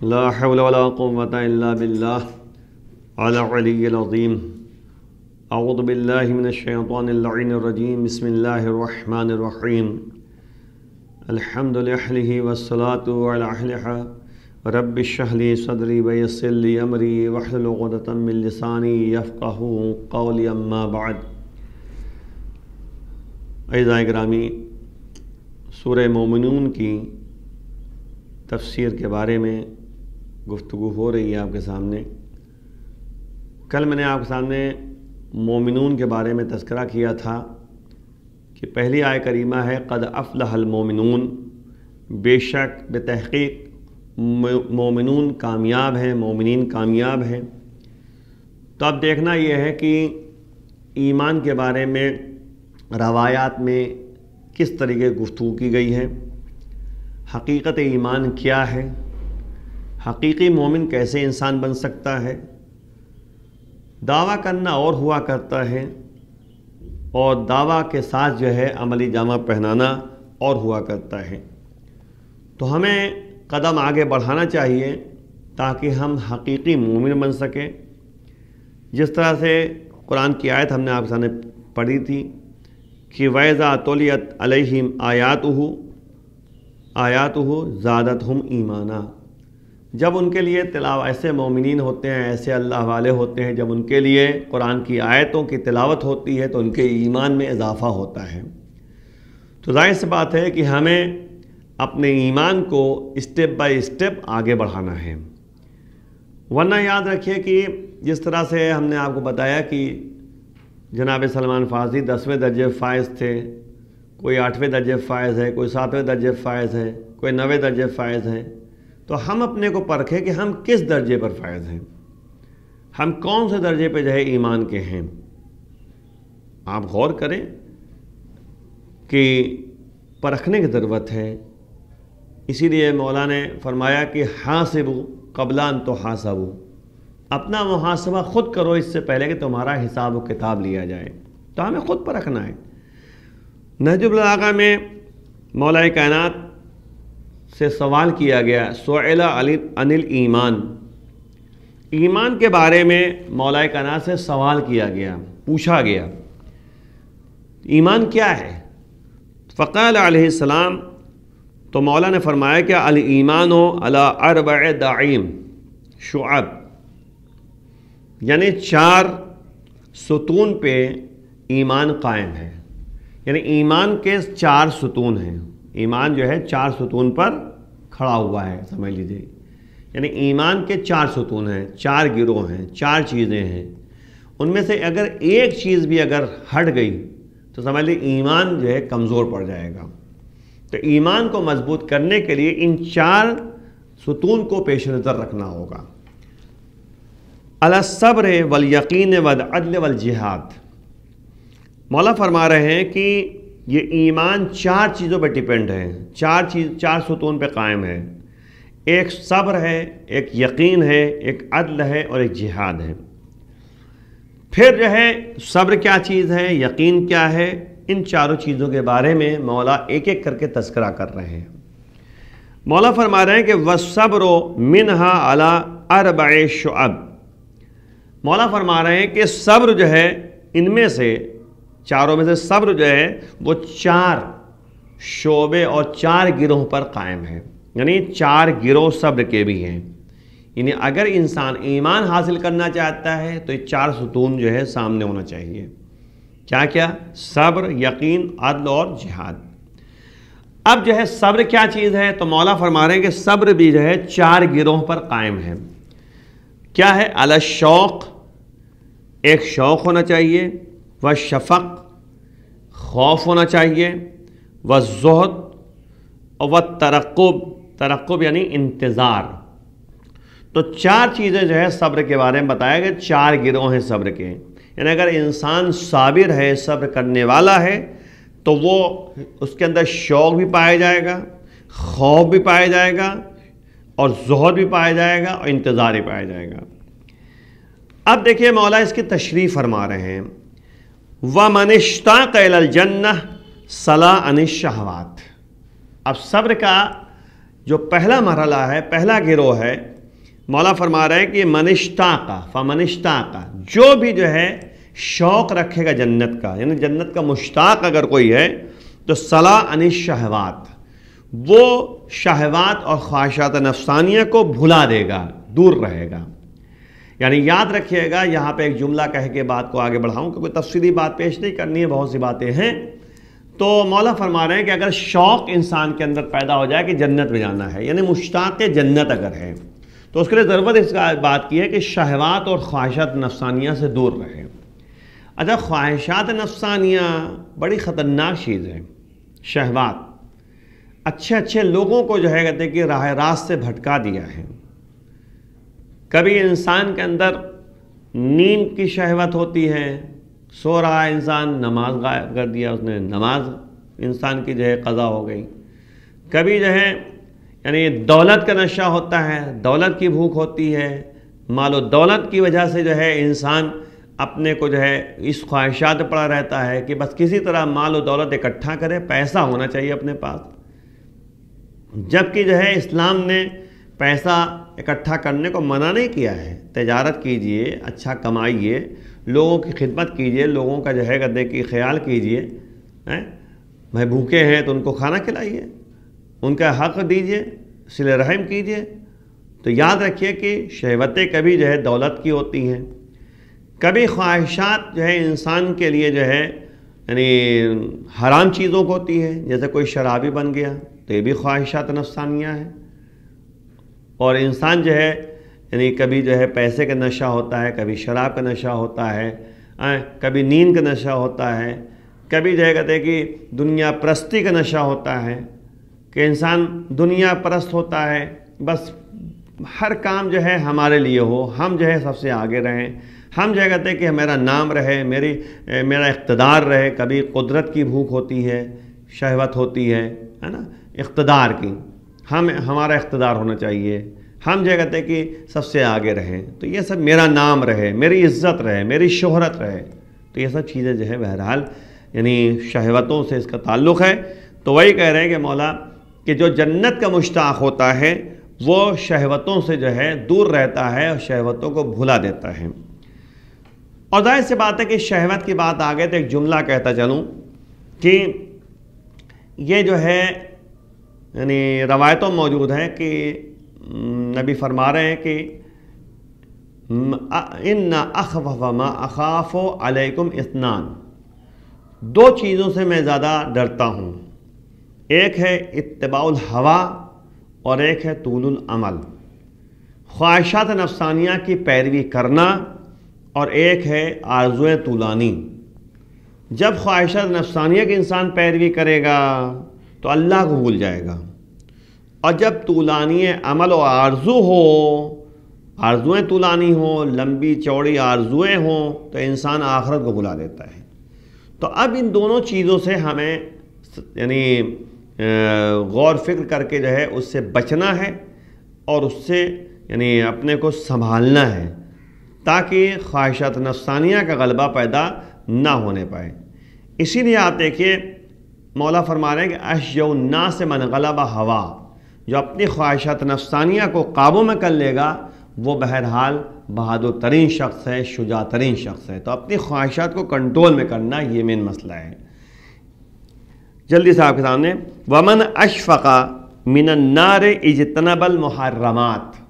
لا حول ولا قوة إلا بالله العلي العظيم. اعوذ باللہ من الشیطان اللعین الرجیم. بسم اللہ الرحمن الرحیم. الحمد للہ والصلاة علی اہلہ. رب اشرح لی صدری ویسر لی امری واحلل عقدۃ من لسانی یفقہوا قولی. اما بعد. اعزائے گرامی، سورہ مومنون کی تفسیر کے بارے میں گفتگو ہو رہی ہے آپ کے سامنے. کل میں نے آپ کے سامنے مومنون کے بارے میں تذکرہ کیا تھا کہ پہلی آیہ کریمہ ہے قد افلح المومنون، بے شک بے تحقیق مومنون کامیاب ہیں، مومنین کامیاب ہیں. تو اب دیکھنا یہ ہے کہ ایمان کے بارے میں روایات میں کس طریقے گفتگو کی گئی ہے، حقیقت ایمان کیا ہے، حقیقی مومن کیسے انسان بن سکتا ہے. دعویٰ کرنا اور ہوا کرتا ہے اور دعویٰ کے ساتھ جو ہے عملی جامہ پہنانا اور ہوا کرتا ہے. تو ہمیں قدم آگے بڑھانا چاہیے تاکہ ہم حقیقی مومن بن سکیں. جس طرح سے قرآن کی آیت ہم نے آپ کے سامنے پڑھی تھی کہ وَإِذَا تُلِيَتْ عَلَيْهِمْ آیاتُهُ زَادَتْهُمْ ایمانا. جب ان کے لیے تلاوت، ایسے مومنین ہوتے ہیں، ایسے اللہ والے ہوتے ہیں، جب ان کے لیے قرآن کی آیتوں کی تلاوت ہوتی ہے تو ان کے ایمان میں اضافہ ہوتا ہے. تو ظاہر سی بات ہے کہ ہمیں اپنے ایمان کو اسٹیپ بائی اسٹیپ آگے بڑھانا ہے. ورنہ یاد رکھیے کہ جس طرح سے ہم نے آپ کو بتایا کہ جناب سلمان فارسی 10ویں درجے فائز تھے، کوئی 8ویں درجے فائز ہے، کوئی 7ویں درجے فائز ہے، کوئی 9ویں درجے فائز ہے. تو ہم اپنے کو پرکھیں کہ ہم کس درجے پر فائز ہیں، ہم کون سے درجے پہ جو ہے ایمان کے ہیں. آپ غور کریں کہ پرکھنے کی ضرورت ہے. اسی لیے مولا نے فرمایا کہ حاسبوا قبل ان تحاسبوا، اپنا محاسبہ خود کرو اس سے پہلے کہ تمہارا حساب و کتاب لیا جائے. تو ہمیں خود پرکھنا ہے. نہج البلاغہ میں مولا کائنات سے سوال کیا گیا، سئل عن الایمان، ایمان کے بارے میں مولا کائنات سے سوال کیا گیا، پوچھا گیا ایمان کیا ہے. فقال علیہ السلام، تو مولا نے فرمایا کہ الایمان علی 4 دعائم شعب، یعنی 4 ستون پہ ایمان قائم ہے. یعنی ایمان کے 4 ستون ہیں. ایمان جو ہے 4 ستون پر کھڑا ہوا ہے، سمجھ لیجیے. یعنی ایمان کے 4 ستون ہیں، 4 گروہ ہیں، 4 چیزیں ہیں. ان میں سے اگر ایک چیز بھی اگر ہٹ گئی تو سمجھ لیجیے ایمان جو ہے کمزور پڑ جائے گا. تو ایمان کو مضبوط کرنے کے لیے ان 4 ستون کو پیش نظر رکھنا ہوگا. علی الصبر والیقین والعدل والجہاد. مولا فرما رہے ہیں کہ یہ ایمان 4 چیزوں پہ ڈیپینڈ ہے، 4 ستون پہ قائم ہے. ایک صبر ہے، ایک یقین ہے، ایک عدل ہے اور ایک جہاد ہے. پھر جو ہے صبر کیا چیز ہے، یقین کیا ہے، ان 4 چیزوں کے بارے میں مولا ایک ایک کر کے تذکرہ کر رہے ہیں. مولا فرما رہے ہیں کہ وَالصَّبْرُ مِنْهَا عَلَىٰ 4 شُعَب. مولا فرما رہے ہیں کہ صبر جو ہے ان میں سے 4 میں سے صبر جو ہے وہ 4 شعبے اور 4 گروہ پر قائم ہے. یعنی 4 گروہ صبر کے بھی ہیں. یعنی اگر انسان ایمان حاصل کرنا چاہتا ہے تو یہ 4 ستون جو ہے سامنے ہونا چاہیے. کیا کیا؟ صبر، یقین، عدل اور جہاد. اب جو ہے صبر کیا چیز ہے تو مولا فرما رہے ہیں کہ صبر بھی جو ہے 4 گروہ پر قائم ہے. کیا ہے؟ علی الشوق، ایک شوق ہونا چاہیے، والشفق، خوف ہونا چاہیے، والزہد، اور والترقب، ترقب یعنی انتظار. تو 4 چیزیں جو ہے صبر کے بارے میں بتایا گیا. 4 گروہ ہیں صبر کے. یعنی اگر انسان صابر ہے، صبر کرنے والا ہے، تو وہ اس کے اندر شوق بھی پایا جائے گا، خوف بھی پایا جائے گا، اور زہد بھی پایا جائے گا، اور انتظار بھی پایا جائے گا. اب دیکھیے مولا اس کی تشریح فرما رہے ہیں. وَمَنِ اشْتَاقَ إِلَى الْجَنَّةِ صَلَا عَنِ الشَّهَوَاتِ. اب صبر کا جو پہلا مرحلہ ہے، پہلا گروہ ہے، مولا فرما رہے ہیں کہ من اشتاق فمن اشتاق، جو بھی جو ہے شوق رکھے گا جنت کا، یعنی جنت کا مشتاق اگر کوئی ہے تو صلا عن الشہوات، وہ شہوات اور خواہشات نفسانیہ کو بھلا دے گا، دور رہے گا۔ یعنی یاد رکھیے گا، یہاں پہ ایک جملہ کہہ کے بات کو آگے بڑھاؤں کیونکہ تفصیلی بات پیش نہیں کرنی ہے، بہت سی باتیں ہیں۔ تو مولا فرما رہے ہیں کہ اگر شوق انسان کے اندر پیدا ہو جائے کہ جنت میں جانا ہے، یعنی مشتاق جنت اگر ہے، تو اس کے لیے ضرورت اس کا بات کی ہے کہ شہوات اور خواہشات نفسانیہ سے دور رہے۔ اچھا، خواہشات نفسانیہ بڑی خطرناک چیز ہے۔ شہوات اچھے لوگوں کو جو ہے کہتے ہیں کہ راہ راست سے بھٹکا دیا ہے۔ کبھی انسان کے اندر نیند کی شہوت ہوتی ہے، سو رہا ہے انسان، نماز غائب کر دیا اس نے، نماز انسان کی جو ہے قضا ہو گئی۔ کبھی جو ہے یعنی دولت کا نشہ ہوتا ہے، دولت کی بھوک ہوتی ہے، مال و دولت کی وجہ سے جو ہے انسان اپنے کو جو ہے اس خواہشات میں پڑا رہتا ہے کہ بس کسی طرح مال و دولت اکٹھا کرے، پیسہ ہونا چاہیے اپنے پاس۔ جبکہ جو ہے اسلام نے پیسہ اکٹھا کرنے کو منع نہیں کیا ہے۔ تجارت کیجئے، اچھا کمائیے، لوگوں کی خدمت کیجئے، لوگوں کا جو ہے گدے کی خیال کیجئے، بھائی بھوکے ہیں تو ان کو کھانا کھلائیے، ان کا حق دیجئے، صلہ رحم کیجئے۔ تو یاد رکھیے کہ شہوتیں کبھی جو ہے دولت کی ہوتی ہیں، کبھی خواہشات جو ہے انسان کے لیے جو ہے یعنی حرام چیزوں کو ہوتی ہے، جیسے کوئی شرابی بن گیا تو یہ بھی خواہشات نفسانیہ ہے۔ اور انسان جو ہے یعنی کبھی جو ہے پیسے کا نشہ ہوتا ہے، کبھی شراب کا نشہ ہوتا ہے، کبھی نیند کا نشہ ہوتا ہے، کبھی جو ہے کہتے ہیں کہ دنیا پرستی کا نشہ ہوتا ہے کہ انسان دنیا پرست ہوتا ہے، بس ہر کام جو ہے ہمارے لیے ہو، ہم جو ہے سب سے آگے رہیں، ہم جو ہے کہتے ہیں کہ میرا نام رہے، میرا اقتدار رہے۔ کبھی قدرت کی بھوک ہوتی ہے، شہوت ہوتی ہے نا، اقتدار کی، ہمارا اقتدار ہونا چاہیے، ہم جو ہے کہتے ہیں کہ سب سے آگے رہیں، تو یہ سب میرا نام رہے، میری عزت رہے، میری شہرت رہے، تو یہ سب چیزیں جو ہے بہرحال یعنی شہوتوں سے اس کا تعلق ہے۔ تو وہی کہہ رہے ہیں کہ مولا کہ جو جنت کا مشتاق ہوتا ہے وہ شہوتوں سے جو ہے دور رہتا ہے اور شہوتوں کو بھلا دیتا ہے۔ اور ظاہر سی بات ہے کہ شہوت کی بات آگے تو ایک جملہ کہتا چلوں کہ یہ جو ہے یعنی روایتوں موجود ہیں کہ نبی فرما رہے ہیں کہ ان اخوف ما اخاف علیکم اثنان، دو چیزوں سے میں زیادہ ڈرتا ہوں، ایک ہے اتباع الہوا اور ایک ہے طول العمل، خواہشات نفسانیہ کی پیروی کرنا، اور ایک ہے آرزویں طولانی۔ جب خواہشات نفسانیہ کے انسان پیروی کرے گا تو اللہ کو بھول جائے گا، اور جب طولانی عمل و آرزو ہو، آرزویں طولانی ہوں، لمبی چوڑی آرزویں ہوں، تو انسان آخرت کو بھلا دیتا ہے۔ تو اب ان دونوں چیزوں سے ہمیں یعنی غور فکر کر کے جو ہے اس سے بچنا ہے اور اس سے یعنی اپنے کو سنبھالنا ہے تاکہ خواہشات نفسانیہ کا غلبہ پیدا نہ ہونے پائے۔ اسی لیے آپ دیکھیے مولا فرما رہے ہیں کہ اشجع الناس من غلب ہوا، جو اپنی خواہشات نفسانیہ کو قابو میں کر لے گا وہ بہرحال بہادر ترین شخص ہے، شجاع ترین شخص ہے۔ تو اپنی خواہشات کو کنٹرول میں کرنا یہ مین مسئلہ ہے۔ جلدی سے آپ کے سامنے ومن اشفق من النار اجتنب المحرمات،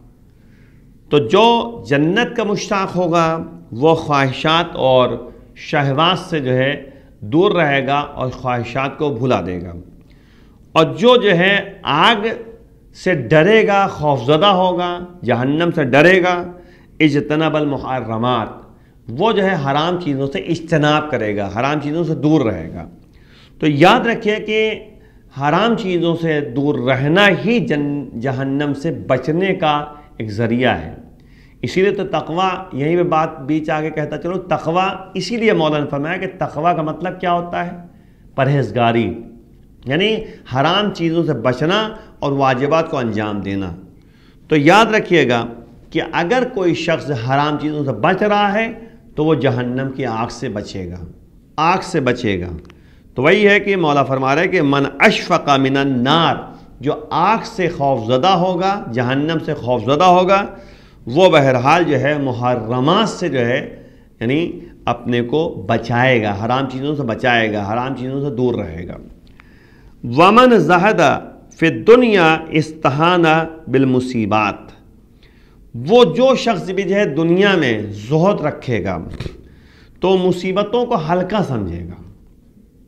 تو جو جنت کا مشتاق ہوگا وہ خواہشات اور شہوات سے جو ہے دور رہے گا اور خواہشات کو بھلا دے گا، اور جو ہے آگ سے ڈرے گا، خوفزدہ ہوگا، جہنم سے ڈرے گا، اجتنب المحرمات، وہ جو ہے حرام چیزوں سے اجتناب کرے گا، حرام چیزوں سے دور رہے گا۔ تو یاد رکھیے کہ حرام چیزوں سے دور رہنا ہی جہنم سے بچنے کا ایک ذریعہ ہے۔ اسی لیے تو تقویٰ، یہیں پہ بات بیچ آگے کہتا چلو، تقویٰ اسی لیے مولانا نے فرمایا کہ تقویٰ کا مطلب کیا ہوتا ہے؟ پرہیزگاری، یعنی حرام چیزوں سے بچنا اور واجبات کو انجام دینا۔ تو یاد رکھیے گا کہ اگر کوئی شخص حرام چیزوں سے بچ رہا ہے تو وہ جہنم کی آگ سے بچے گا، آگ سے بچے گا۔ تو وہی ہے کہ مولا فرما رہے ہیں کہ من اشفق من النار، جو آگ سے خوف زدہ ہوگا، جہنم سے خوف زدہ ہوگا، وہ بہرحال جو ہے محرمات سے جو ہے یعنی اپنے کو بچائے گا، حرام چیزوں سے بچائے گا، حرام چیزوں سے دور رہے گا۔ ومن زہد فی الدنیا استہان بالمصیبات، وہ جو شخص بھی جو ہے دنیا میں زہد رکھے گا تو مصیبتوں کو ہلکا سمجھے گا،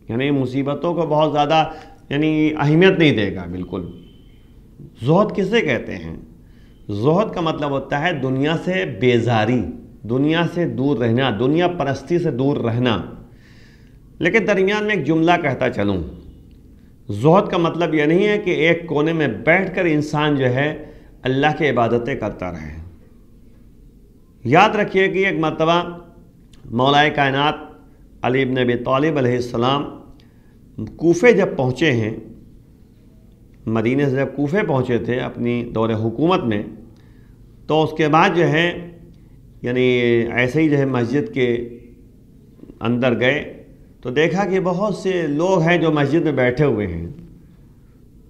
یعنی مصیبتوں کو بہت زیادہ یعنی اہمیت نہیں دے گا بالکل۔ زہد کسے کہتے ہیں؟ زہد کا مطلب ہوتا ہے دنیا سے بیزاری، دنیا سے دور رہنا، دنیا پرستی سے دور رہنا۔ لیکن درمیان میں ایک جملہ کہتا چلوں، زہد کا مطلب یہ نہیں ہے کہ ایک کونے میں بیٹھ کر انسان جو ہے اللہ کی عبادتیں کرتا رہے۔ یاد رکھیے کہ ایک مرتبہ مولا کائنات علی بن ابی طالب علیہ السلام کوفے جب پہنچے ہیں، مدینے سے جب کوفے پہنچے تھے اپنی دور حکومت میں، تو اس کے بعد جو ہے یعنی ایسے ہی جو ہے مسجد کے اندر گئے تو دیکھا کہ بہت سے لوگ ہیں جو مسجد میں بیٹھے ہوئے ہیں۔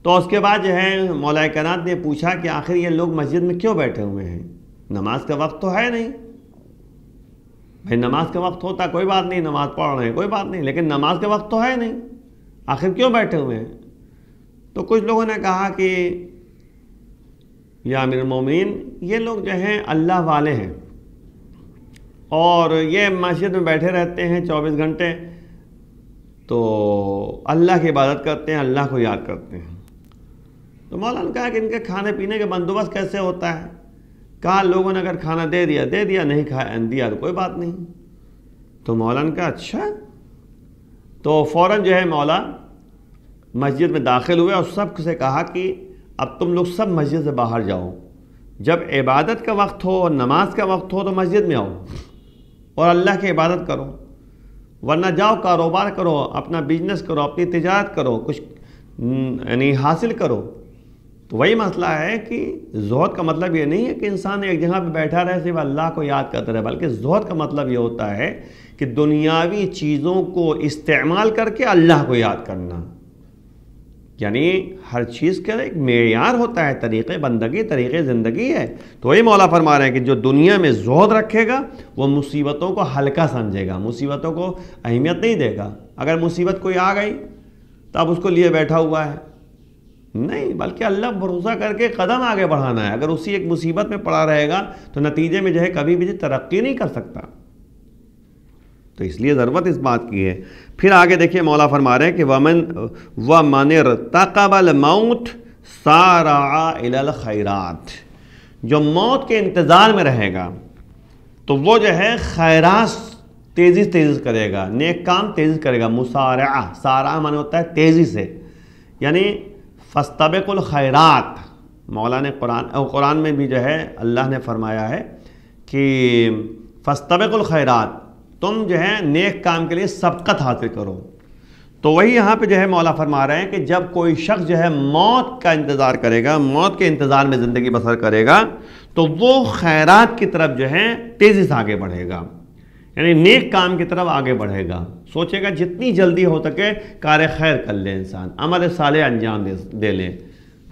تو اس کے بعد جو ہے مولا کائنات نے پوچھا کہ آخر یہ لوگ مسجد میں کیوں بیٹھے ہوئے ہیں؟ نماز کا وقت تو ہے نہیں۔ بھائی نماز کا وقت ہوتا کوئی بات نہیں، نماز پڑھ رہے ہیں کوئی بات نہیں، لیکن نماز کا وقت تو ہے نہیں، آخر کیوں بیٹھے ہوئے ہیں؟ تو کچھ لوگوں نے کہا کہ یا امیر المومنین، یہ لوگ جو ہیں اللہ والے ہیں اور یہ مسجد میں بیٹھے رہتے ہیں 24 گھنٹے، تو اللہ کی عبادت کرتے ہیں، اللہ کو یاد کرتے ہیں۔ تو مولانا نے کہا کہ ان کے کھانے پینے کے بندوبست کیسے ہوتا ہے؟ کہا لوگوں نے اگر کھانا دے دیا، نہیں کھایا دیا تو کوئی بات نہیں۔ تو مولانا نے کہا اچھا۔ تو فوراً جو ہے مولا مسجد میں داخل ہوئے اور سب سے کہا کہ اب تم لوگ سب مسجد سے باہر جاؤ، جب عبادت کا وقت ہو اور نماز کا وقت ہو تو مسجد میں آؤ اور اللہ کی عبادت کرو، ورنہ جاؤ کاروبار کرو، اپنا بزنس کرو، اپنی تجارت کرو، کچھ یعنی حاصل کرو۔ تو وہی مسئلہ ہے کہ زہد کا مطلب یہ نہیں ہے کہ انسان ایک جگہ پہ بیٹھا رہے صرف اللہ کو یاد کرتا رہے، بلکہ زہد کا مطلب یہ ہوتا ہے کہ دنیاوی چیزوں کو استعمال کر کے اللہ کو یاد کرنا، یعنی ہر چیز کا ایک معیار ہوتا ہے، طریقے بندگی، طریقے زندگی ہے۔ تو وہی مولا فرما رہے ہیں کہ جو دنیا میں زہد رکھے گا وہ مصیبتوں کو ہلکا سمجھے گا، مصیبتوں کو اہمیت نہیں دے گا۔ اگر مصیبت کوئی آ گئی تو اب اس کو لیے بیٹھا ہوا ہے نہیں، بلکہ اللہ بھروسہ کر کے قدم آگے بڑھانا ہے۔ اگر اسی ایک مصیبت میں پڑا رہے گا تو نتیجے میں جو ہے کبھی بھی ترقی نہیں کر سکتا۔ تو اس لیے ضرورت اس بات کی ہے۔ پھر آگے دیکھیے مولا فرما رہے ہیں کہ وَمَنِ ارْتَقَبَ الْمَوْتِ سَارَعَ إِلَى الْخَيْرَاتِ، جو موت کے انتظار میں رہے گا تو وہ جو ہے خیرات تیزی کرے گا، نیک کام تیزی کرے گا۔ مسارعہ، سارعہ معنی ہوتا ہے تیزی سے، یعنی فَاسْتَبِقُوا الْخَيْرَاتِ۔ مولا نے قرآن میں بھی جو ہے اللہ نے فرمایا ہے کہ فَاسْتَبِقُوا الْخَيْرَاتِ، تم جو ہے نیک کام کے لیے سبقت حاصل کرو۔ تو وہی یہاں پہ جو ہے مولا فرما رہے ہیں کہ جب کوئی شخص جو ہے موت کا انتظار کرے گا، موت کے انتظار میں زندگی بسر کرے گا تو وہ خیرات کی طرف جو ہے تیزی سے آگے بڑھے گا، یعنی نیک کام کی طرف آگے بڑھے گا، سوچے گا جتنی جلدی ہو سکے کار خیر کر لے، انسان عمل صالح انجام دے لے،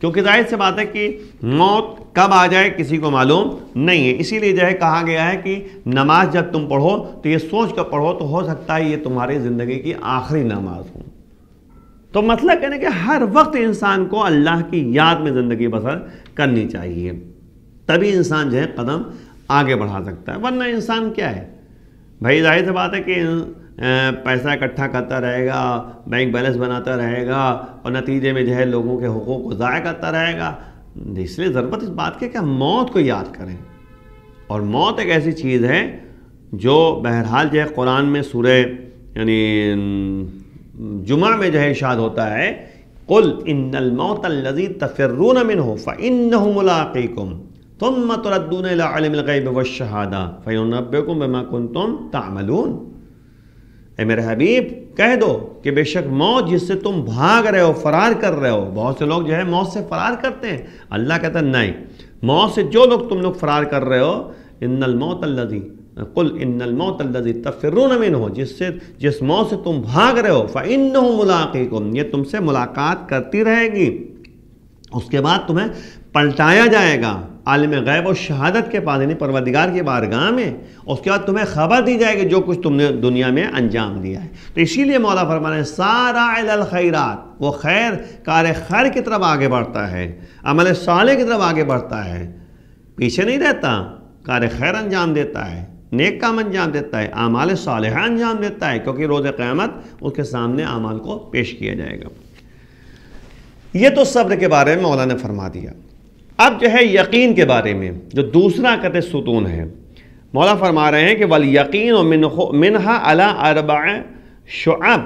کیونکہ ظاہر سے بات ہے کہ موت کب آ جائے کسی کو معلوم نہیں ہے۔ اسی لیے جو ہے کہا گیا ہے کہ نماز جب تم پڑھو تو یہ سوچ کر پڑھو تو ہو سکتا ہے یہ تمہاری زندگی کی آخری نماز ہو۔ تو مطلب کہنے کہ ہر وقت انسان کو اللہ کی یاد میں زندگی بسر کرنی چاہیے، تبھی انسان جو ہے قدم آگے بڑھا سکتا ہے، ورنہ انسان کیا ہے بھائی، ظاہر سی بات ہے کہ پیسہ اکٹھا کرتا رہے گا، بینک بیلنس بناتا رہے گا اور نتیجے میں جو ہے لوگوں کے حقوق کو ضائع کرتا رہے گا۔ اس لیے ضرورت اس بات کی کہ ہم موت کو یاد کریں، اور موت ایک ایسی چیز ہے جو بہرحال جو ہے قرآن میں سورہ یعنی جمعہ میں جو ہے ارشاد ہوتا ہے قُلْ إِنَّ الْمَوْتَ الَّذِي تَفِرُّونَ مِنْهُ فَإِنَّهُ مُلَاقِيكُمْ ثُمَّ تُرَدُّونَ إِلَىٰ عَالِمِ الْغَيْبِ وَالشَّهَادَةِ فَيُنَبِّئُكُم بِمَا كُنتُمْ تَعْمَلُونَ۔ اے میرے حبیب کہہ دو کہ بے شک موت جس سے تم بھاگ رہے ہو، فرار کر رہے ہو، بہت سے لوگ جو ہے موت سے فرار کرتے ہیں، اللہ کہتا ہے نہیں، موت سے جو لوگ تم لوگ فرار کر رہے ہو، ان الموت الذی قل ان الموت الذی تفرون منہ، جس موت سے تم بھاگ رہے ہو، فإنہ ملاقیکم، یہ تم سے ملاقات کرتی رہے گی، اس کے بعد تمہیں پلٹایا جائے گا عالم غیب و شہادت کے پاس، یعنی پروردگار کی بارگاہ میں، اس کے بعد تمہیں خبر دی جائے گی جو کچھ تم نے دنیا میں انجام دیا ہے۔ تو اسی لیے مولا فرمانے ہیں سارع الی الخیرات، وہ کار خیر کی طرف آگے بڑھتا ہے، عمل صالح کی طرف آگے بڑھتا ہے، پیچھے نہیں رہتا، کار خیر انجام دیتا ہے، نیک کام انجام دیتا ہے، اعمال صالحہ انجام دیتا ہے، کیونکہ روز قیامت اس کے سامنے اعمال کو پیش کیا جائے گا۔ یہ تو صبر کے بارے میں مولا نے فرما دیا۔ اب جو ہے یقین کے بارے میں جو دوسرا قطع ستون ہے، مولا فرما رہے ہیں کہ والیقین منہا علی اربع شعب،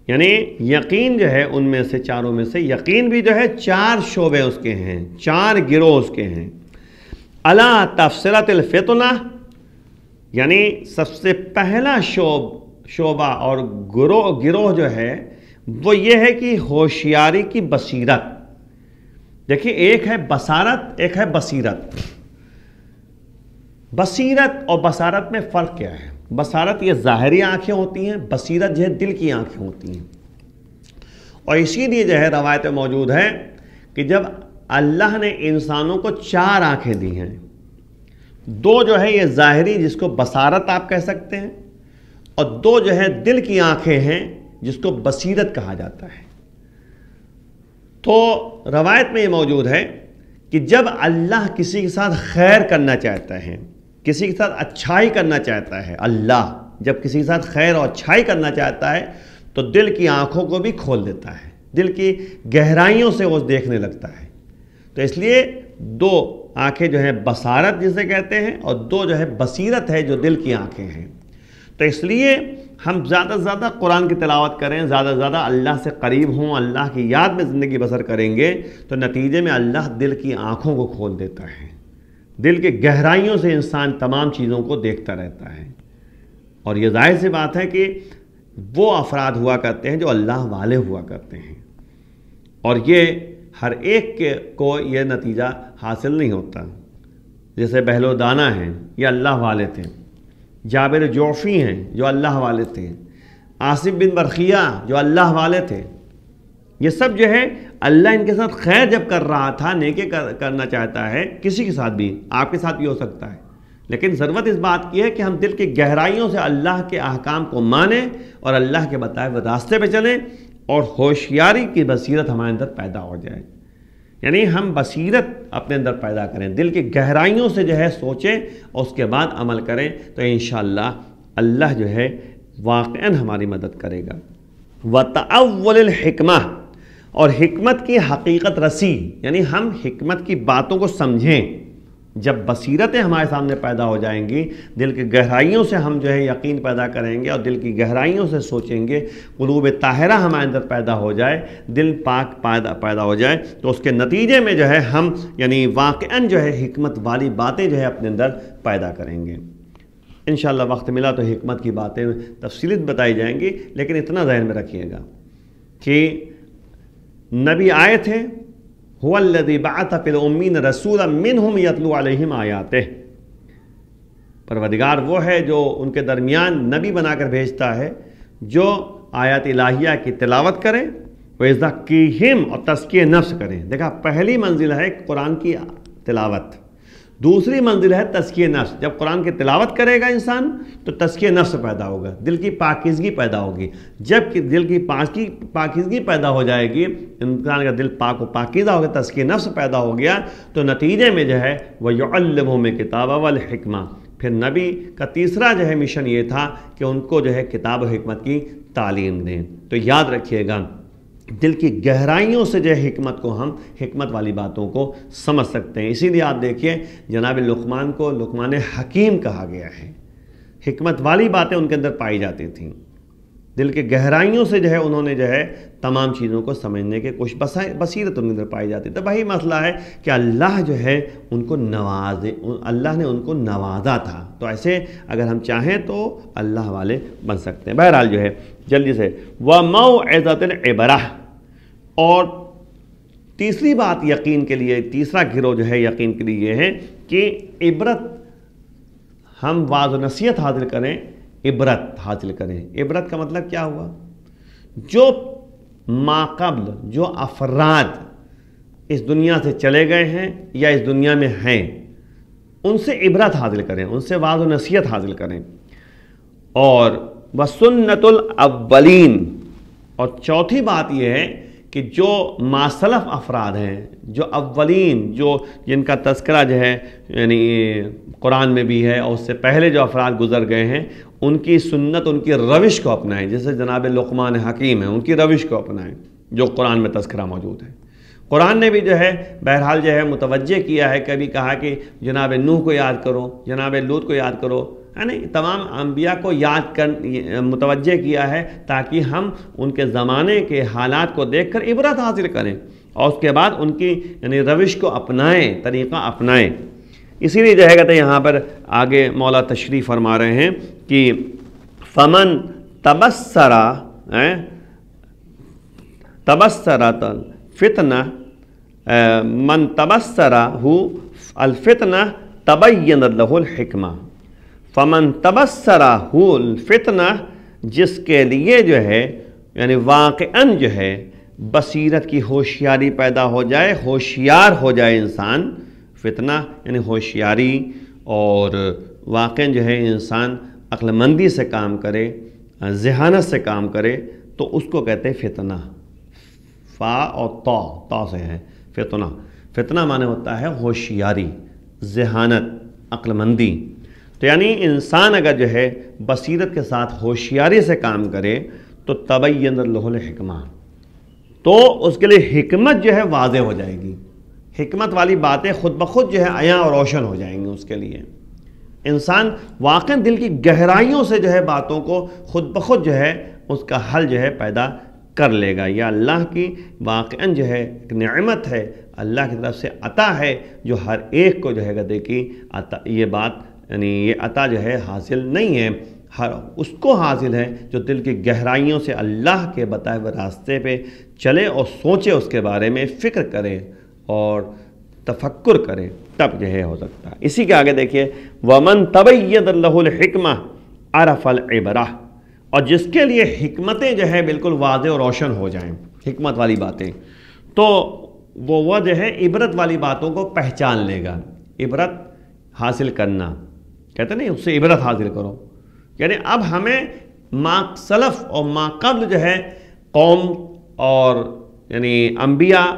یعنی یقین جو ہے ان میں سے چاروں میں سے یقین بھی جو ہے 4 شعبے اس کے ہیں، 4 گروہ اس کے ہیں۔ علی تفصیلۃ الفطنہ، یعنی سب سے پہلا شعبہ اور گروہ جو ہے وہ یہ ہے کہ ہوشیاری کی بصیرت۔ دیکھیے ایک ہے بصارت، ایک ہے بصیرت۔ بصیرت اور بصارت میں فرق کیا ہے؟ بصارت یہ ظاہری آنکھیں ہوتی ہیں، بصیرت جو ہے دل کی آنکھیں ہوتی ہیں۔ اور اسی لیے جو ہے روایت موجود ہے کہ جب اللہ نے انسانوں کو 4 آنکھیں دی ہیں، 2 جو ہے یہ ظاہری جس کو بصارت آپ کہہ سکتے ہیں، اور 2 جو ہے دل کی آنکھیں ہیں جس کو بصیرت کہا جاتا ہے۔ تو روایت میں یہ موجود ہے کہ جب اللہ کسی کے ساتھ خیر کرنا چاہتا ہے، کسی کے ساتھ اچھائی کرنا چاہتا ہے، اللہ جب کسی کے ساتھ خیر اور اچھائی کرنا چاہتا ہے تو دل کی آنکھوں کو بھی کھول دیتا ہے، دل کی گہرائیوں سے وہ دیکھنے لگتا ہے۔ تو اس لیے 2 آنکھیں جو ہیں بصارت جسے کہتے ہیں، اور 2 جو ہے بصیرت ہے جو دل کی آنکھیں ہیں۔ تو اس لیے ہم زیادہ سے زیادہ قرآن کی تلاوت کریں، زیادہ سے زیادہ اللہ سے قریب ہوں، اللہ کی یاد میں زندگی بسر کریں گے تو نتیجے میں اللہ دل کی آنکھوں کو کھول دیتا ہے، دل کے گہرائیوں سے انسان تمام چیزوں کو دیکھتا رہتا ہے۔ اور یہ ظاہر سی بات ہے کہ وہ افراد ہوا کرتے ہیں جو اللہ والے ہوا کرتے ہیں، اور یہ ہر ایک کو یہ نتیجہ حاصل نہیں ہوتا۔ جیسے بہلو دانا ہیں، یہ اللہ والے تھے، جابر جوفی ہیں جو اللہ والے تھے، آصف بن برخیہ جو اللہ والے تھے، یہ سب جو ہے اللہ ان کے ساتھ خیر جب کر رہا تھا، نیکی کرنا چاہتا ہے، کسی کے ساتھ بھی، آپ کے ساتھ بھی ہو سکتا ہے، لیکن ضرورت اس بات کی ہے کہ ہم دل کی گہرائیوں سے اللہ کے احکام کو مانیں اور اللہ کے بتائے ہوئے راستے پہ چلیں، اور ہوشیاری کی بصیرت ہمارے اندر پیدا ہو جائے، یعنی ہم بصیرت اپنے اندر پیدا کریں، دل کی گہرائیوں سے جو ہے سوچیں اور اس کے بعد عمل کریں، تو انشاءاللہ اللہ جو ہے واقعاً ہماری مدد کرے گا۔ وَتَأَوُّلِ الْحِکْمَةِ، اور حکمت کی حقیقت رسی، یعنی ہم حکمت کی باتوں کو سمجھیں۔ جب بصیرتیں ہمارے سامنے پیدا ہو جائیں گی، دل کی گہرائیوں سے ہم جو ہے یقین پیدا کریں گے اور دل کی گہرائیوں سے سوچیں گے، قلوب طاہرہ ہمارے اندر پیدا ہو جائے، دل پاک پیدا ہو جائے، تو اس کے نتیجے میں جو ہے ہم یعنی واقعاً جو ہے حکمت والی باتیں جو ہے اپنے اندر پیدا کریں گے۔ انشاءاللہ وقت ملا تو حکمت کی باتیں تفصیل بتائی جائیں گی، لیکن اتنا ذہن میں رکھیے گا کہ نبی آئے تھے، هو الذی بعث فی الامین رسولا منہم یتلو علیہم آیاتہ، پروردگار وہ ہے جو ان کے درمیان نبی بنا کر بھیجتا ہے جو آیات الہیہ کی تلاوت کریں، وَيُزَكِّيهِمْ، اور تزکیہ نفس کریں۔ دیکھا پہلی منزل ہے قرآن کی تلاوت، دوسری منزل ہے تزکیہ نفس۔ جب قرآن کی تلاوت کرے گا انسان تو تزکیہ نفس پیدا ہوگا، دل کی پاکیزگی پیدا ہوگی۔ جب کہ دل کی پاکیزگی پیدا ہو جائے گی، انسان کا دل پاک و پاکیزہ ہوگا، تزکیہ نفس پیدا ہو گیا، تو نتیجے میں جو ہے وَيُعَلِّمُهُمُ الْكِتَابَ وَالْحِکْمَةَ، پھر نبی کا تیسرا جو ہے مشن یہ تھا کہ ان کو جو ہے کتاب و حکمت کی تعلیم دیں۔ تو یاد رکھیے گا دل کی گہرائیوں سے جو ہے حکمت کو ہم حکمت والی باتوں کو سمجھ سکتے ہیں۔ اسی لیے آپ دیکھیے جناب لقمان کو لقمان حکیم کہا گیا ہے، حکمت والی باتیں ان کے اندر پائی جاتی تھیں، دل کے گہرائیوں سے جو ہے انہوں نے جو ہے تمام چیزوں کو سمجھنے کے کچھ بصیرت ان کے اندر پائی جاتی۔ تو وہی مسئلہ ہے کہ اللہ جو ہے ان کو اللہ نے ان کو نوازا تھا، تو ایسے اگر ہم چاہیں تو اللہ والے بن سکتے ہیں۔ بہرحال جو ہے جلدی سے وَمَوْعِظَةُ الْعِبْرَةِ، اور تیسری بات یقین کے لیے، تیسرا گروہ جو ہے یقین کے لیے یہ ہے کہ عبرت، ہم واعظ و نصیحت حاصل کریں، عبرت حاصل کریں۔ عبرت کا مطلب کیا ہوا؟ جو ماقبل جو افراد اس دنیا سے چلے گئے ہیں یا اس دنیا میں ہیں، ان سے عبرت حاصل کریں، ان سے وعظ و نصیحت حاصل کریں۔ اور وسنت الاولین، اور چوتھی بات یہ ہے کہ جو ماسلف افراد ہیں، جو اولین، جو جن کا تذکرہ جو ہے یعنی قرآن میں بھی ہے اور اس سے پہلے جو افراد گزر گئے ہیں، ان کی سنت، ان کی روش کو اپنائیں۔ جیسے جناب لقمان حکیم ہیں، ان کی روش کو اپنائیں جو قرآن میں تذکرہ موجود ہے۔ قرآن نے بھی جو ہے بہرحال جو ہے متوجہ کیا ہے، کبھی کہا کہ جناب نوح کو یاد کرو، جناب لوط کو یاد کرو، ہے نا، تمام انبیاء کو یاد کر متوجہ کیا ہے تاکہ ہم ان کے زمانے کے حالات کو دیکھ کر عبرت حاصل کریں اور اس کے بعد ان کی یعنی روش کو اپنائیں، طریقہ اپنائیں۔ اسی لیے جو ہے کہتے ہیں یہاں پر آگے مولا تشریح فرما رہے ہیں کہ فمن تبصرت الفتنہ من تبصرہ الفتنہ تبینت لہ الحکمہ، فمن تبصرہ الفتنہ، جس کے لیے جو ہے یعنی واقعاً جو ہے بصیرت کی ہوشیاری پیدا ہو جائے، ہوشیار ہو جائے انسان، فتنہ یعنی ہوشیاری، اور واقعاً جو ہے انسان عقل مندی سے کام کرے، ذہانت سے کام کرے، تو اس کو کہتے ہیں فتنہ۔ فا اور تا سے ہے فتنہ۔ فتنہ معنی ہوتا ہے ہوشیاری، ذہانت، عقل مندی۔ تو یعنی انسان اگر جو ہے بصیرت کے ساتھ ہوشیاری سے کام کرے تو تبین لہ الحکمہ، تو اس کے لیے حکمت جو ہے واضح ہو جائے گی، حکمت والی باتیں خود بخود جو ہے عیاں اور روشن ہو جائیں گی اس کے لیے۔ انسان واقعی دل کی گہرائیوں سے جو ہے باتوں کو خود بخود جو ہے اس کا حل جو ہے پیدا کر لے گا۔ یا اللہ کی واقعاً جو ہے ایک نعمت ہے، اللہ کی طرف سے عطا ہے، جو ہر ایک کو جو ہے دیکھی عطا، یہ بات یعنی یہ عطا جو ہے حاصل نہیں ہے، ہر اس کو حاصل ہے جو دل کی گہرائیوں سے اللہ کے بتائے ہوئے راستے پہ چلے اور سوچے، اس کے بارے میں فکر کرے اور تفکر کرے، تب جو ہے ہو سکتا ہے۔ اسی کے آگے دیکھیے وَمَن تَبَيَّنَ لَهُ الْحِكْمَةُ عَرَفَ الْعِبْرَةَ، اور جس کے لیے حکمتیں جو ہے بالکل واضح اور روشن ہو جائیں، حکمت والی باتیں، تو وہ جو ہے عبرت والی باتوں کو پہچان لے گا۔ عبرت حاصل کرنا، کہتے نہیں اس سے عبرت حاصل کرو، یعنی اب ہمیں ما سلف اور ما قبل جو ہے قوم اور یعنی انبیاء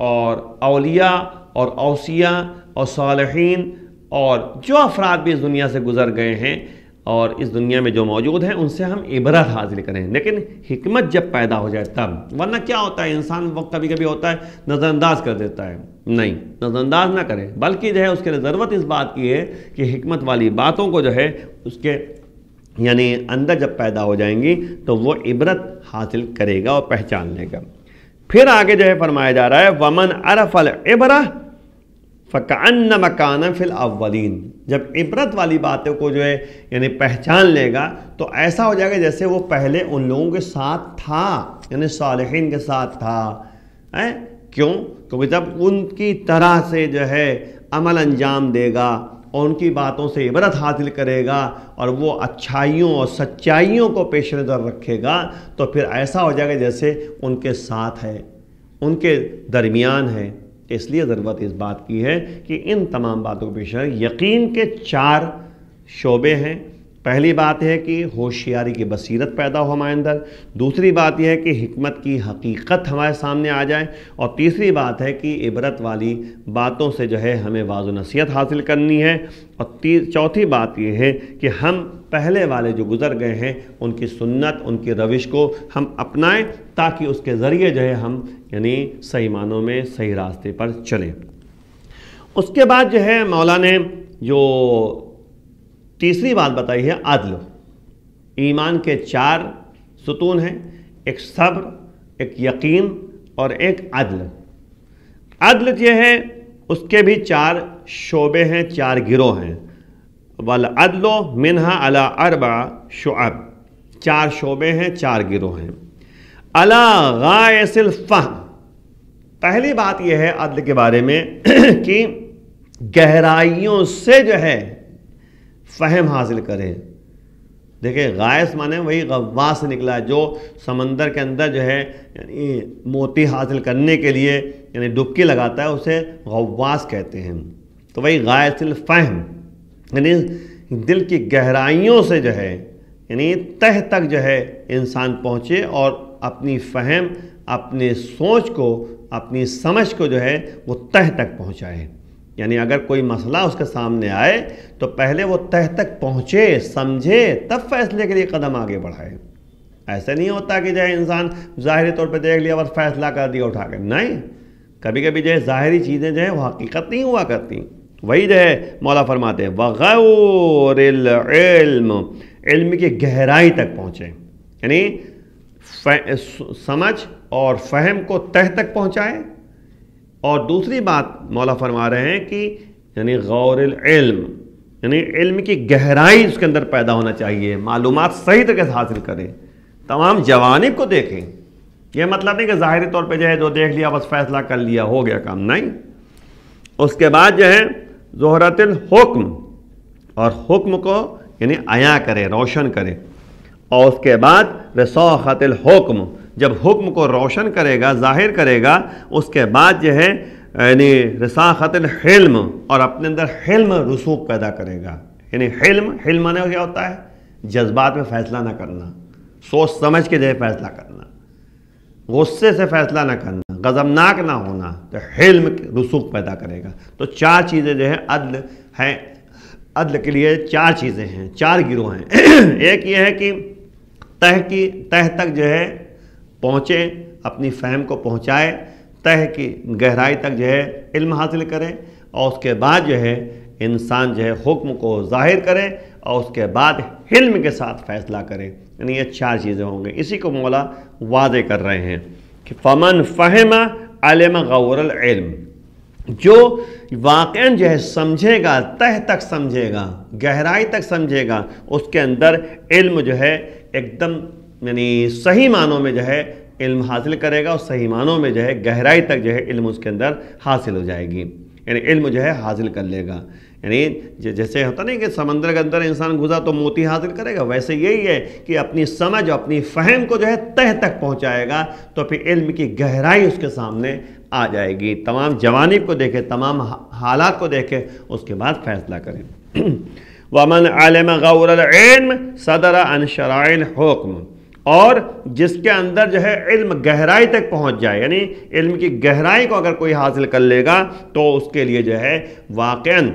اور اولیاء اور اوصیاء اور صالحین اور جو افراد بھی اس دنیا سے گزر گئے ہیں اور اس دنیا میں جو موجود ہیں، ان سے ہم عبرت حاصل کریں، لیکن حکمت جب پیدا ہو جائے تب۔ ورنہ کیا ہوتا ہے، انسان وقت کبھی کبھی ہوتا ہے نظر انداز کر دیتا ہے، نہیں، نظر انداز نہ کرے، بلکہ جو ہے اس کے لیے ضرورت اس بات کی ہے کہ حکمت والی باتوں کو جو ہے اس کے یعنی اندر جب پیدا ہو جائیں گی تو وہ عبرت حاصل کرے گا اور پہچان لے گا۔ پھر آگے جو ہے فرمایا جا رہا ہے وَمَنْ عَرَفَ الْعِبْرَةَ فَكَأَنَّمَا كَانَ فِي الْأَوَّلِينَ، جب عبرت والی باتوں کو جو ہے یعنی پہچان لے گا تو ایسا ہو جائے گا جیسے وہ پہلے ان لوگوں کے ساتھ تھا، یعنی صالحین کے ساتھ تھا۔ کیوں؟ کیونکہ جب ان کی طرح سے جو ہے عمل انجام دے گا اور ان کی باتوں سے عبرت حاصل کرے گا اور وہ اچھائیوں اور سچائیوں کو پیش نظر رکھے گا، تو پھر ایسا ہو جائے گا جیسے ان کے ساتھ ہے، ان کے درمیان ہے۔ اس لیے ضرورت اس بات کی ہے کہ ان تمام باتوں کو پیش نظر، یقین کے 4 شعبے ہیں۔ پہلی بات ہے کہ ہوشیاری کی بصیرت پیدا ہو ہمارے اندر، دوسری بات یہ ہے کہ حکمت کی حقیقت ہمارے سامنے آ جائے، اور تیسری بات ہے کہ عبرت والی باتوں سے جو ہے ہمیں واعظ و نصیحت حاصل کرنی ہے، اور چوتھی بات یہ ہے کہ ہم پہلے والے جو گزر گئے ہیں ان کی سنت، ان کی روش کو ہم اپنائیں تاکہ اس کے ذریعے جو ہے ہم یعنی صحیح معنوں میں صحیح راستے پر چلیں۔ اس کے بعد جو ہے مولا نے جو تیسری بات بتائی ہے عدل۔ ایمان کے 4 ستون ہیں، ایک صبر، ایک یقین اور ایک عدل۔ عدل یہ ہے اس کے بھی 4 شعبے ہیں، 4 گروہ ہیں۔ والعدل منہا علی 4 شعب، 4 شعبے ہیں، 4 گروہ ہیں۔ علی غایث الفہم، پہلی بات یہ ہے عدل کے بارے میں کہ گہرائیوں سے جو ہے فہم حاصل کرے، دیکھیں غائص مانے وہی غواص سے نکلا ہے، جو سمندر کے اندر جو ہے یعنی موتی حاصل کرنے کے لیے یعنی ڈبکی لگاتا ہے، اسے غواص کہتے ہیں۔ تو وہی غائص الفہم، یعنی دل کی گہرائیوں سے جو ہے یعنی تہ تک جو ہے انسان پہنچے اور اپنی فہم، اپنی سوچ کو، اپنی سمجھ کو جو ہے وہ تہ تک پہنچائے۔ یعنی اگر کوئی مسئلہ اس کے سامنے آئے تو پہلے وہ تہ تک پہنچے، سمجھے، تب فیصلے کے لیے قدم آگے بڑھائے۔ ایسا نہیں ہوتا کہ جو ہے انسان ظاہری طور پہ دیکھ لیا اور فیصلہ کر دیا اٹھا کر، نہیں، کبھی کبھی جو ہے ظاہری چیزیں جو ہیں وہ حقیقت نہیں ہوا کرتی۔ وہی جو ہے مولا فرماتے ہیں وغور العلم، علم کی گہرائی تک پہنچے، یعنی سمجھ اور فہم کو تہ تک پہنچائے۔ اور دوسری بات مولا فرما رہے ہیں کہ یعنی غور العلم، یعنی علم کی گہرائی اس کے اندر پیدا ہونا چاہیے، معلومات صحیح طریقے سے حاصل کرے، تمام جوانب کو دیکھیں۔ یہ مطلب نہیں کہ ظاہری طور پہ جو ہے جو دیکھ لیا بس فیصلہ کر لیا ہو گیا کام، نہیں۔ اس کے بعد جو ہے ظہرت الحکم، اور حکم کو یعنی عیاں کرے، روشن کرے۔ اور اس کے بعد رساخت الحکم، جب حکم کو روشن کرے گا، ظاہر کرے گا، اس کے بعد جو ہے یعنی رساخت الحلم، اور اپنے اندر حلم رسوخ پیدا کرے گا۔ یعنی حلم مانے کیا ہوتا ہے؟ جذبات میں فیصلہ نہ کرنا، سوچ سمجھ کے جو ہے فیصلہ کرنا، غصے سے فیصلہ نہ کرنا، غضبناک نہ ہونا، تو حلم رسوخ پیدا کرے گا۔ تو چار چیزیں جو ہے عدل ہیں، عدل کے لیے چار چیزیں ہیں، چار گروہ ہیں۔ ایک یہ ہے کہ تہ تک جو ہے پہنچے، اپنی فہم کو پہنچائے، تہ کی گہرائی تک جو ہے علم حاصل کرے، اور اس کے بعد جو ہے انسان جو ہے حکم کو ظاہر کرے، اور اس کے بعد علم کے ساتھ فیصلہ کرے۔ یعنی یہ چار چیزیں ہوں گے۔ اسی کو مولا واضح کر رہے ہیں کہ فمن فہم علم غور العلم، جو واقعاً جو ہے سمجھے گا، تہ تک سمجھے گا، گہرائی تک سمجھے گا، اس کے اندر علم جو ہے ایک دم یعنی صحیح معنوں میں جو ہے علم حاصل کرے گا، اور صحیح معنوں میں جو ہے گہرائی تک جو ہے علم اس کے اندر حاصل ہو جائے گی، یعنی علم جو ہے حاصل کر لے گا۔ یعنی جیسے ہوتا نہیں کہ سمندر کے اندر انسان گھسا تو موتی حاصل کرے گا، ویسے یہی ہے کہ اپنی سمجھ اور اپنی فہم کو جو ہے تہ تک پہنچائے گا، تو پھر علم کی گہرائی اس کے سامنے آ جائے گی، تمام جوانب کو دیکھے، تمام حالات کو دیکھے، اس کے بعد فیصلہ کریں۔ وَمَنْ عَلِمَ غَوْرَ الْعِلْمِ صَدَرَ عَنْ شَرَائِعِ الْحُکْمِ، اور جس کے اندر جو ہے علم گہرائی تک پہنچ جائے، یعنی علم کی گہرائی کو اگر کوئی حاصل کر لے گا تو اس کے لیے جو ہے واقعاً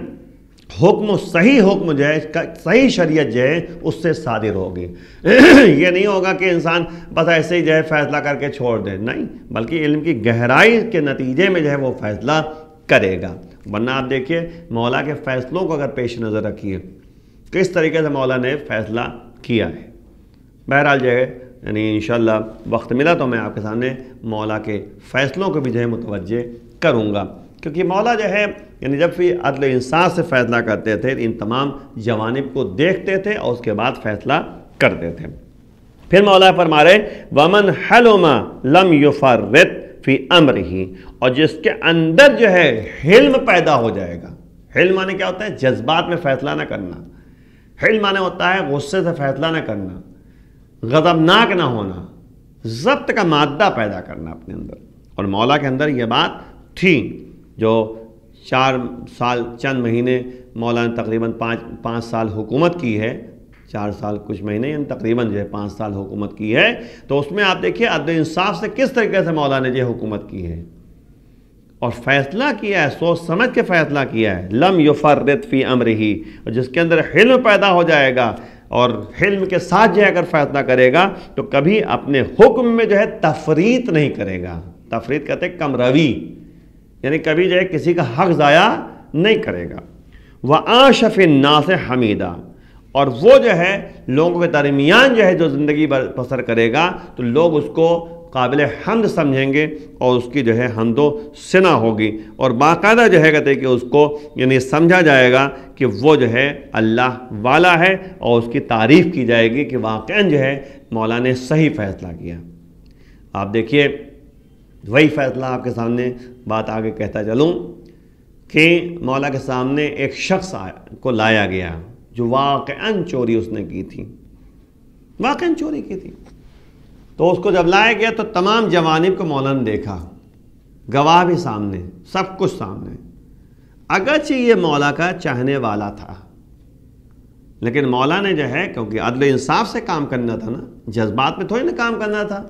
حکم، صحیح حکم جو ہے، صحیح شریعت جو ہے اس سے صادر ہوگی۔ یہ نہیں ہوگا کہ انسان بس ایسے ہی جو ہے فیصلہ کر کے چھوڑ دے، نہیں، بلکہ علم کی گہرائی کے نتیجے میں جو ہے وہ فیصلہ کرے گا۔ ورنہ آپ دیکھیے مولا کے فیصلوں کو اگر پیش نظر رکھیے، کس طریقے سے مولا نے فیصلہ کیا ہے۔ بہرحال جو ہے یعنی انشاءاللہ وقت ملا تو میں آپ کے سامنے مولا کے فیصلوں کو بھی جو ہے متوجہ کروں گا، کیونکہ مولا جو ہے یعنی جب بھی عدل و انصاف سے فیصلہ کرتے تھے ان تمام جوانب کو دیکھتے تھے اور اس کے بعد فیصلہ کرتے تھے۔ پھر مولا فرما رہے وَمَنْ حَلُمَ لَمْ يُفَرِّطْ فِي أَمْرِهِ، اور جس کے اندر جو ہے حلم پیدا ہو جائے گا۔ حلم مانے کیا ہوتا ہے؟ جذبات میں فیصلہ نہ کرنا۔ حلم مانے ہوتا ہے غصے سے فیصلہ نہ کرنا، غضبناک نہ ہونا، ضبط کا مادہ پیدا کرنا اپنے اندر۔ اور مولا کے اندر یہ بات تھی، جو 4 سال چند مہینے مولا نے تقریباً 5 سال حکومت کی ہے، 4 سال کچھ مہینے یعنی تقریباً جو ہے 5 سال حکومت کی ہے، تو اس میں آپ دیکھیے عدل و انصاف سے کس طریقے سے مولا نے جو حکومت کی ہے اور فیصلہ کیا ہے، سوچ سمجھ کے فیصلہ کیا ہے۔ لم یفرط فی امرہ، اور جس کے اندر حلم پیدا ہو جائے گا اور حلم کے ساتھ جو ہے اگر فیصلہ کرے گا تو کبھی اپنے حکم میں جو ہے تفریط نہیں کرے گا۔ تفریط کہتے ہیں کم روی، یعنی کبھی جو ہے کسی کا حق ضائع نہیں کرے گا۔ وَعَاشَ فِي النَّاسِ حَمِیدًا، اور وہ جو ہے لوگوں کے درمیان جو ہے جو زندگی بسر کرے گا تو لوگ اس کو قابل حمد سمجھیں گے اور اس کی جو ہے حمد و ثنا ہوگی، اور باقاعدہ جو ہے کہتے ہیں کہ اس کو یعنی سمجھا جائے گا کہ وہ جو ہے اللہ والا ہے، اور اس کی تعریف کی جائے گی کہ واقعاً جو ہے مولا نے صحیح فیصلہ کیا۔ آپ دیکھیے وہی فیصلہ آپ کے سامنے بات آگے کہتا چلوں کہ مولا کے سامنے ایک شخص کو لایا گیا جو واقعاً چوری اس نے کی تھی، واقعاً چوری کی تھی۔ تو اس کو جب لایا گیا تو تمام جوانب کو مولا نے دیکھا، گواہ بھی سامنے، سب کچھ سامنے، اگرچہ یہ مولا کا چاہنے والا تھا، لیکن مولا نے جو ہے کیونکہ عدل و انصاف سے کام کرنا تھا نا، جذبات میں تھوڑی نا کام کرنا تھا،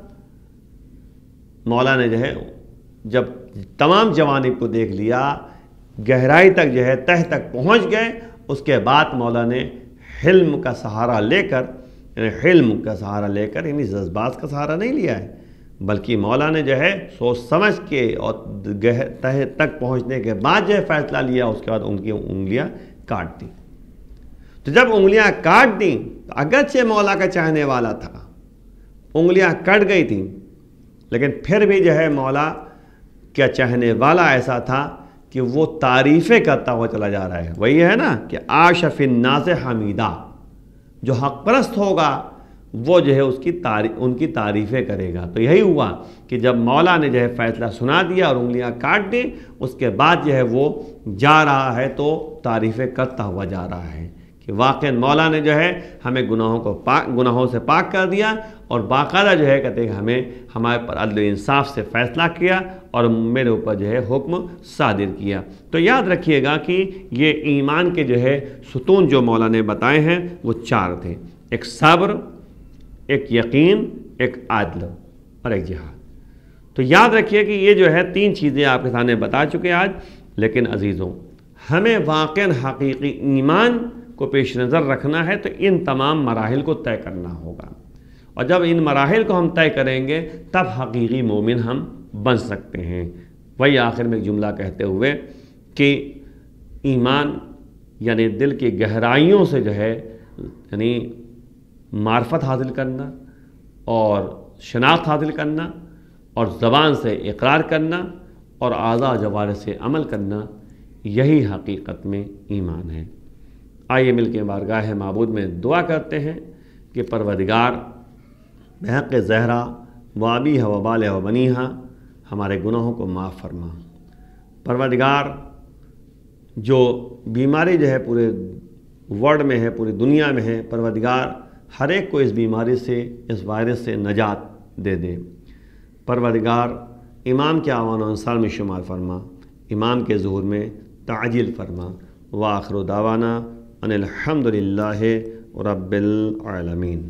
مولا نے جو ہے جب تمام جوانب کو دیکھ لیا، گہرائی تک جو ہے تہ تک پہنچ گئے، اس کے بعد مولا نے حلم کا سہارا لے کر، یعنی جذبات کا سہارا نہیں لیا ہے، بلکہ مولا نے جو ہے سوچ سمجھ کے اور تہ تک پہنچنے کے بعد جو ہے فیصلہ لیا، اس کے بعد ان کی انگلیاں کاٹ دی۔ تو جب انگلیاں کاٹ دیں تو اگرچہ مولا کا چاہنے والا تھا، انگلیاں کٹ گئی تھیں، لیکن پھر بھی جو ہے مولا کیا چاہنے والا ایسا تھا کہ وہ تعریفیں کرتا ہوا چلا جا رہا ہے۔ وہی ہے نا کہ عاش فی الناس حمیدہ، جو حق پرست ہوگا وہ جو ہے ان کی تعریفیں کرے گا۔ تو یہی ہوا کہ جب مولا نے جو ہے فیصلہ سنا دیا اور انگلیاں کاٹ دی، اس کے بعد جو ہے وہ جا رہا ہے تو تعریفیں کرتا ہوا جا رہا ہے کہ واقعاً مولا نے جو ہے ہمیں گناہوں سے پاک کر دیا، اور باقاعدہ جو ہے کہتے ہیں ہمارے پر عدل و انصاف سے فیصلہ کیا اور میرے اوپر جو ہے حکم صادر کیا۔ تو یاد رکھیے گا کہ یہ ایمان کے جو ہے ستون جو مولا نے بتائے ہیں وہ 4 تھے، ایک صبر، ایک یقین، ایک عدل اور ایک جہاد۔ تو یاد رکھیے کہ یہ جو ہے 3 چیزیں آپ کے سامنے بتا چکے آج، لیکن عزیزوں ہمیں واقعاً حقیقی ایمان کو پیش نظر رکھنا ہے تو ان تمام مراحل کو طے کرنا ہوگا، اور جب ان مراحل کو ہم طے کریں گے تب حقیقی مومن ہم بن سکتے ہیں۔ وہی آخر میں ایک جملہ کہتے ہوئے کہ ایمان یعنی دل کی گہرائیوں سے جو ہے یعنی معرفت حاصل کرنا اور شناخت حاصل کرنا اور زبان سے اقرار کرنا اور اعضاء جوارح سے عمل کرنا، یہی حقیقت میں ایمان ہے۔ آئیے مل کے بارگاہ معبود میں دعا کرتے ہیں کہ پروردگار بحق زہرا وابیہ وبالہ وبنیہا ہمارے گناہوں کو معاف فرما۔ پروردگار جو بیماری جو ہے پورے ورلڈ میں ہے، پوری دنیا میں ہے، پروردگار ہر ایک کو اس بیماری سے، اس وائرس سے نجات دے دے۔ پروردگار امام کے اعوان و انصار میں شمار فرما، امام کے ظہور میں تعجیل فرما۔ وآخر دعوانا ان الحمد للہ رب العالمین۔